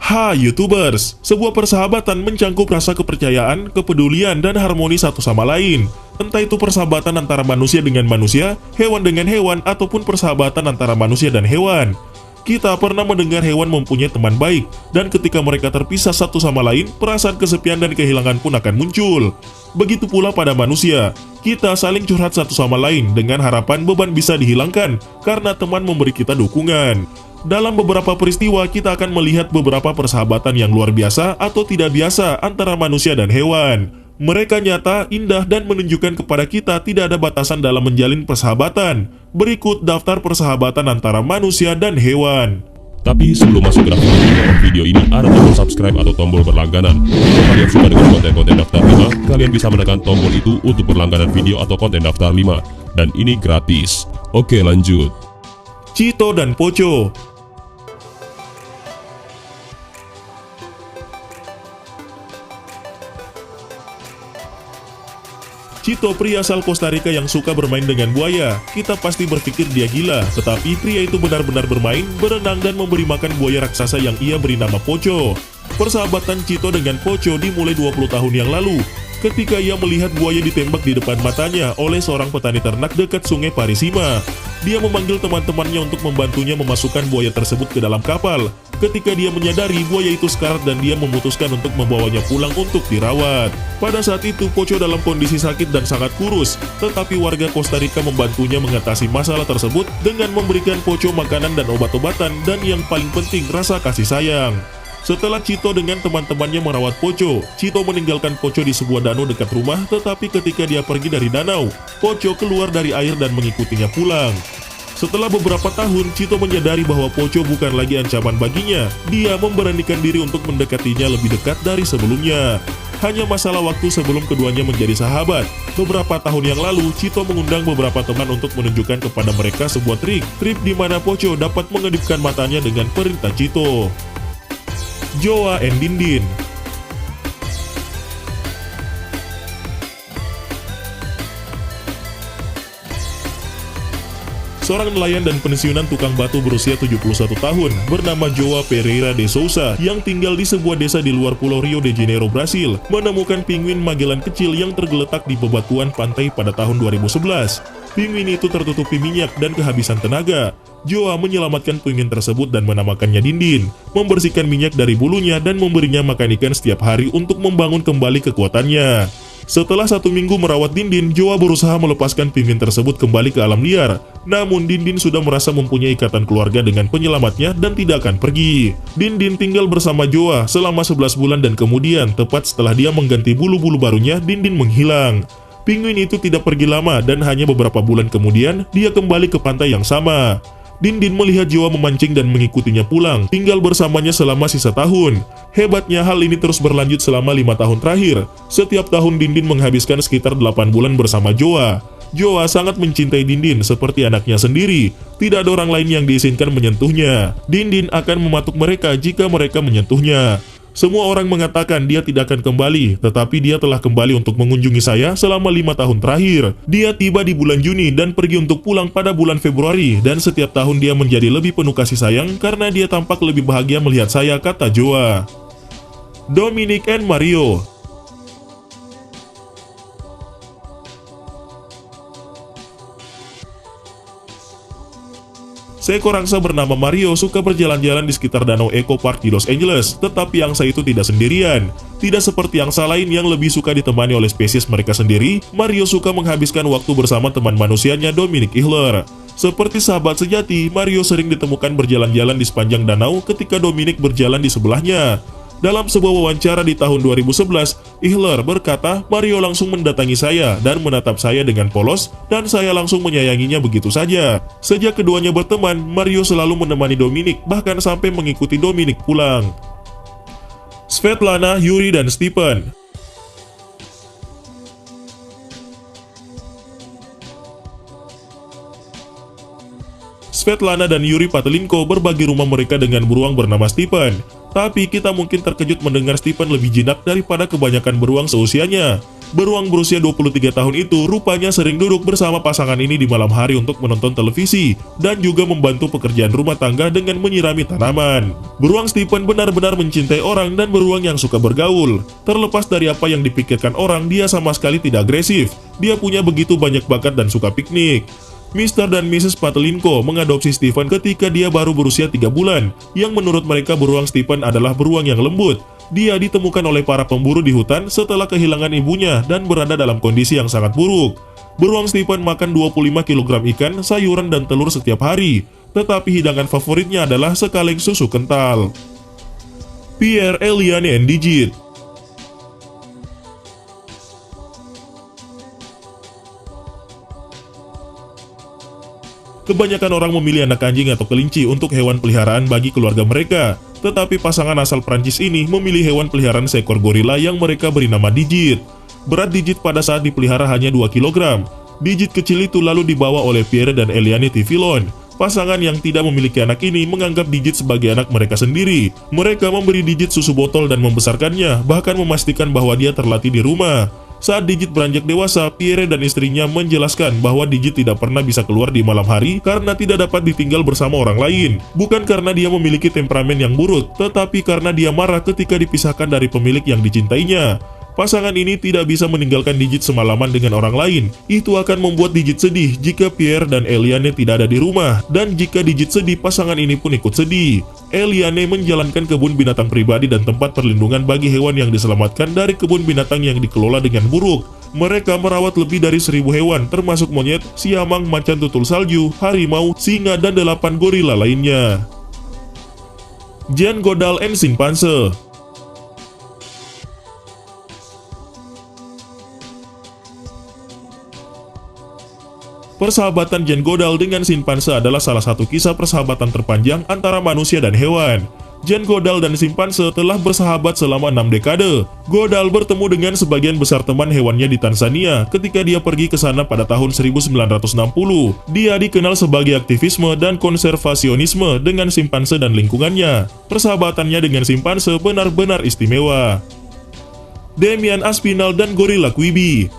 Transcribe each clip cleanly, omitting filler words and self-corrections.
Hai YouTubers, sebuah persahabatan mencangkup rasa kepercayaan, kepedulian, dan harmoni satu sama lain. Entah itu persahabatan antara manusia dengan manusia, hewan dengan hewan, ataupun persahabatan antara manusia dan hewan. Kita pernah mendengar hewan mempunyai teman baik, dan ketika mereka terpisah satu sama lain, perasaan kesepian dan kehilangan pun akan muncul. Begitu pula pada manusia, kita saling curhat satu sama lain dengan harapan beban bisa dihilangkan karena teman memberi kita dukungan. Dalam beberapa peristiwa, kita akan melihat beberapa persahabatan yang luar biasa atau tidak biasa antara manusia dan hewan. Mereka nyata, indah, dan menunjukkan kepada kita tidak ada batasan dalam menjalin persahabatan. Berikut daftar persahabatan antara manusia dan hewan. Tapi sebelum masuk ke daftar video ini, ada tombol subscribe atau tombol berlangganan. Jika kalian suka dengan konten-konten daftar 5, kalian bisa menekan tombol itu untuk berlangganan video atau konten daftar 5. Dan ini gratis. Oke, lanjut. Cito dan Poco. Cito, pria asal Costa Rica yang suka bermain dengan buaya. Kita pasti berpikir dia gila, tetapi pria itu benar-benar bermain, berenang, dan memberi makan buaya raksasa yang ia beri nama Poco. Persahabatan Cito dengan Poco dimulai 20 tahun yang lalu, ketika ia melihat buaya ditembak di depan matanya oleh seorang petani ternak dekat sungai Parisima. Dia memanggil teman-temannya untuk membantunya memasukkan buaya tersebut ke dalam kapal. Ketika dia menyadari buaya itu sekarat dan dia memutuskan untuk membawanya pulang untuk dirawat. Pada saat itu Poco dalam kondisi sakit dan sangat kurus, tetapi warga Costa Rica membantunya mengatasi masalah tersebut dengan memberikan Poco makanan dan obat-obatan, dan yang paling penting rasa kasih sayang. Setelah Cito dengan teman-temannya merawat Poco, Cito meninggalkan Poco di sebuah danau dekat rumah, tetapi ketika dia pergi dari danau, Poco keluar dari air dan mengikutinya pulang. Setelah beberapa tahun, Cito menyadari bahwa Poco bukan lagi ancaman baginya. Dia memberanikan diri untuk mendekatinya lebih dekat dari sebelumnya. Hanya masalah waktu sebelum keduanya menjadi sahabat. Beberapa tahun yang lalu, Cito mengundang beberapa teman untuk menunjukkan kepada mereka sebuah trik di mana Poco dapat mengedipkan matanya dengan perintah Cito. Joa and Dindin. Seorang nelayan dan pensiunan tukang batu berusia 71 tahun bernama Joa Pereira de Souza yang tinggal di sebuah desa di luar pulau Rio de Janeiro, Brasil, menemukan penguin Magellan kecil yang tergeletak di bebatuan pantai pada tahun 2011. Penguin itu tertutupi minyak dan kehabisan tenaga. Joa menyelamatkan penguin tersebut dan menamakannya Dindin, membersihkan minyak dari bulunya dan memberinya makan ikan setiap hari untuk membangun kembali kekuatannya. Setelah 1 minggu merawat Dindin, Joa berusaha melepaskan penguin tersebut kembali ke alam liar. Namun Dindin sudah merasa mempunyai ikatan keluarga dengan penyelamatnya dan tidak akan pergi. Dindin tinggal bersama Joa selama 11 bulan dan kemudian, tepat setelah dia mengganti bulu-bulu barunya, Dindin menghilang. Penguin itu tidak pergi lama dan hanya beberapa bulan kemudian, dia kembali ke pantai yang sama. Dindin melihat Joa memancing dan mengikutinya pulang, tinggal bersamanya selama sisa tahun. Hebatnya hal ini terus berlanjut selama 5 tahun terakhir. Setiap tahun Dindin menghabiskan sekitar 8 bulan bersama Joa. Joa sangat mencintai Dindin seperti anaknya sendiri. Tidak ada orang lain yang diizinkan menyentuhnya. Dindin akan mematuk mereka jika mereka menyentuhnya. Semua orang mengatakan dia tidak akan kembali, tetapi dia telah kembali untuk mengunjungi saya selama 5 tahun terakhir. Dia tiba di bulan Juni dan pergi untuk pulang pada bulan Februari, dan setiap tahun dia menjadi lebih penuh kasih sayang karena dia tampak lebih bahagia melihat saya, kata Joa. Dominic and Mario. Seekor angsa bernama Mario suka berjalan-jalan di sekitar danau Eco Park di Los Angeles, tetapi angsa itu tidak sendirian. Tidak seperti angsa lain yang lebih suka ditemani oleh spesies mereka sendiri, Mario suka menghabiskan waktu bersama teman manusianya Dominic Ihler. Seperti sahabat sejati, Mario sering ditemukan berjalan-jalan di sepanjang danau ketika Dominic berjalan di sebelahnya. Dalam sebuah wawancara di tahun 2011, Ihler berkata, Mario langsung mendatangi saya dan menatap saya dengan polos, dan saya langsung menyayanginya begitu saja. Sejak keduanya berteman, Mario selalu menemani Dominic, bahkan sampai mengikuti Dominic pulang. Svetlana, Yuri, dan Stephen. Svetlana dan Yuri Patelenko berbagi rumah mereka dengan beruang bernama Stephen. Tapi kita mungkin terkejut mendengar Stephen lebih jinak daripada kebanyakan beruang seusianya. Beruang berusia 23 tahun itu rupanya sering duduk bersama pasangan ini di malam hari untuk menonton televisi dan juga membantu pekerjaan rumah tangga dengan menyirami tanaman. Beruang Stephen benar-benar mencintai orang dan beruang yang suka bergaul. Terlepas dari apa yang dipikirkan orang, dia sama sekali tidak agresif. Dia punya begitu banyak bakat dan suka piknik. Mr. dan Mrs. Patelinko mengadopsi Stephen ketika dia baru berusia 3 bulan, yang menurut mereka beruang Stephen adalah beruang yang lembut. Dia ditemukan oleh para pemburu di hutan setelah kehilangan ibunya dan berada dalam kondisi yang sangat buruk. Beruang Stephen makan 25 kg ikan, sayuran, dan telur setiap hari, tetapi hidangan favoritnya adalah sekaleng susu kental. Pierre, Eliane, and Digit. Kebanyakan orang memilih anak anjing atau kelinci untuk hewan peliharaan bagi keluarga mereka, tetapi pasangan asal Prancis ini memilih hewan peliharaan seekor gorila yang mereka beri nama Digit. Berat Digit pada saat dipelihara hanya 2 kg. Digit kecil itu lalu dibawa oleh Pierre dan Eliane Tivillon. Pasangan yang tidak memiliki anak ini menganggap Digit sebagai anak mereka sendiri. Mereka memberi Digit susu botol dan membesarkannya, bahkan memastikan bahwa dia terlatih di rumah. Saat Digit beranjak dewasa, Pierre dan istrinya menjelaskan bahwa Digit tidak pernah bisa keluar di malam hari karena tidak dapat ditinggal bersama orang lain. Bukan karena dia memiliki temperamen yang buruk, tetapi karena dia marah ketika dipisahkan dari pemilik yang dicintainya. Pasangan ini tidak bisa meninggalkan Digit semalaman dengan orang lain. Itu akan membuat Digit sedih jika Pierre dan Eliane tidak ada di rumah. Dan jika Digit sedih, pasangan ini pun ikut sedih. Eliane menjalankan kebun binatang pribadi dan tempat perlindungan bagi hewan yang diselamatkan dari kebun binatang yang dikelola dengan buruk. Mereka merawat lebih dari 1000 hewan, termasuk monyet, siamang, macan tutul salju, harimau, singa, dan 8 gorila lainnya. Jane Goodall and Chimpanzee. Persahabatan Jane Goodall dengan simpanse adalah salah satu kisah persahabatan terpanjang antara manusia dan hewan. Jane Goodall dan simpanse telah bersahabat selama 6 dekade. Goodall bertemu dengan sebagian besar teman hewannya di Tanzania ketika dia pergi ke sana pada tahun 1960. Dia dikenal sebagai aktivisme dan konservasionisme dengan simpanse dan lingkungannya. Persahabatannya dengan simpanse benar-benar istimewa. Damian Aspinall dan gorila Quibi.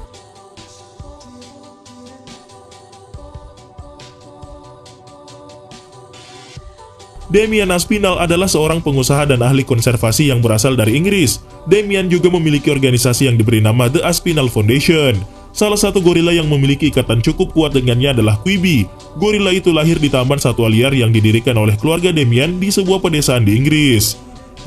Damian Aspinall adalah seorang pengusaha dan ahli konservasi yang berasal dari Inggris. Damian juga memiliki organisasi yang diberi nama The Aspinall Foundation. Salah satu gorila yang memiliki ikatan cukup kuat dengannya adalah Quibi. Gorila itu lahir di taman satwa liar yang didirikan oleh keluarga Damian di sebuah pedesaan di Inggris.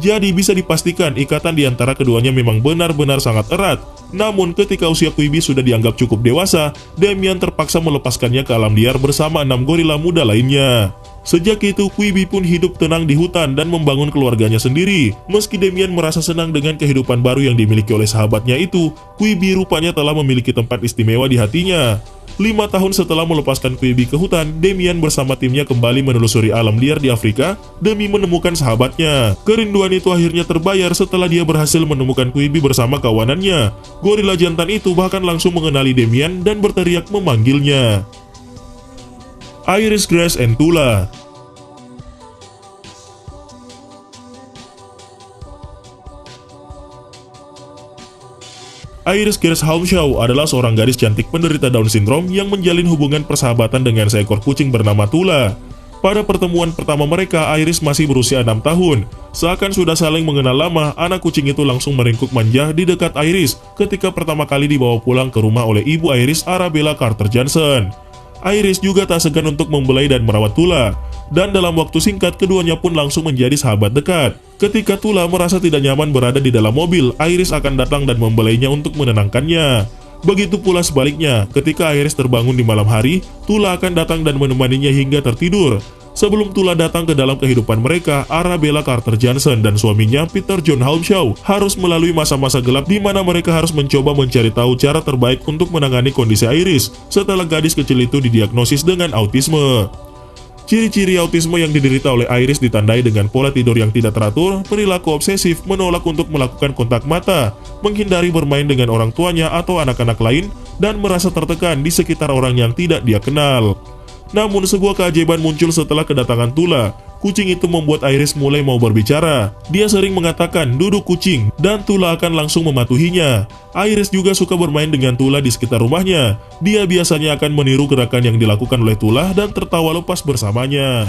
Jadi bisa dipastikan ikatan di antara keduanya memang benar-benar sangat erat. Namun ketika usia Quibi sudah dianggap cukup dewasa, Damian terpaksa melepaskannya ke alam liar bersama 6 gorila muda lainnya. Sejak itu, Quibi pun hidup tenang di hutan dan membangun keluarganya sendiri. Meski Damian merasa senang dengan kehidupan baru yang dimiliki oleh sahabatnya itu, Quibi rupanya telah memiliki tempat istimewa di hatinya. 5 tahun setelah melepaskan Quibi ke hutan, Damian bersama timnya kembali menelusuri alam liar di Afrika demi menemukan sahabatnya. Kerinduan itu akhirnya terbayar setelah dia berhasil menemukan Quibi bersama kawanannya. Gorila jantan itu bahkan langsung mengenali Damian dan berteriak memanggilnya. Iris, Grace, and Tula. Iris Grace Haumshaw adalah seorang gadis cantik penderita Down syndrome yang menjalin hubungan persahabatan dengan seekor kucing bernama Tula. Pada pertemuan pertama mereka, Iris masih berusia 6 tahun. Seakan sudah saling mengenal lama, anak kucing itu langsung meringkuk manja di dekat Iris ketika pertama kali dibawa pulang ke rumah oleh ibu Iris, Arabella Carter Johnson. Iris juga tak segan untuk membelai dan merawat Tula, dan dalam waktu singkat keduanya pun langsung menjadi sahabat dekat. Ketika Tula merasa tidak nyaman berada di dalam mobil, Iris akan datang dan membelainya untuk menenangkannya. Begitu pula sebaliknya, ketika Iris terbangun di malam hari, Tula akan datang dan menemaninya hingga tertidur. Sebelum Tula datang ke dalam kehidupan mereka, Arabella Carter Johnson dan suaminya Peter John Haumshaw harus melalui masa-masa gelap di mana mereka harus mencoba mencari tahu cara terbaik untuk menangani kondisi Iris setelah gadis kecil itu didiagnosis dengan autisme. Ciri-ciri autisme yang diderita oleh Iris ditandai dengan pola tidur yang tidak teratur, perilaku obsesif, menolak untuk melakukan kontak mata, menghindari bermain dengan orang tuanya atau anak-anak lain, dan merasa tertekan di sekitar orang yang tidak dia kenal. Namun sebuah keajaiban muncul setelah kedatangan Tula. Kucing itu membuat Iris mulai mau berbicara. Dia sering mengatakan, "Duduk kucing," dan Tula akan langsung mematuhinya. Iris juga suka bermain dengan Tula di sekitar rumahnya. Dia biasanya akan meniru gerakan yang dilakukan oleh Tula dan tertawa lepas bersamanya.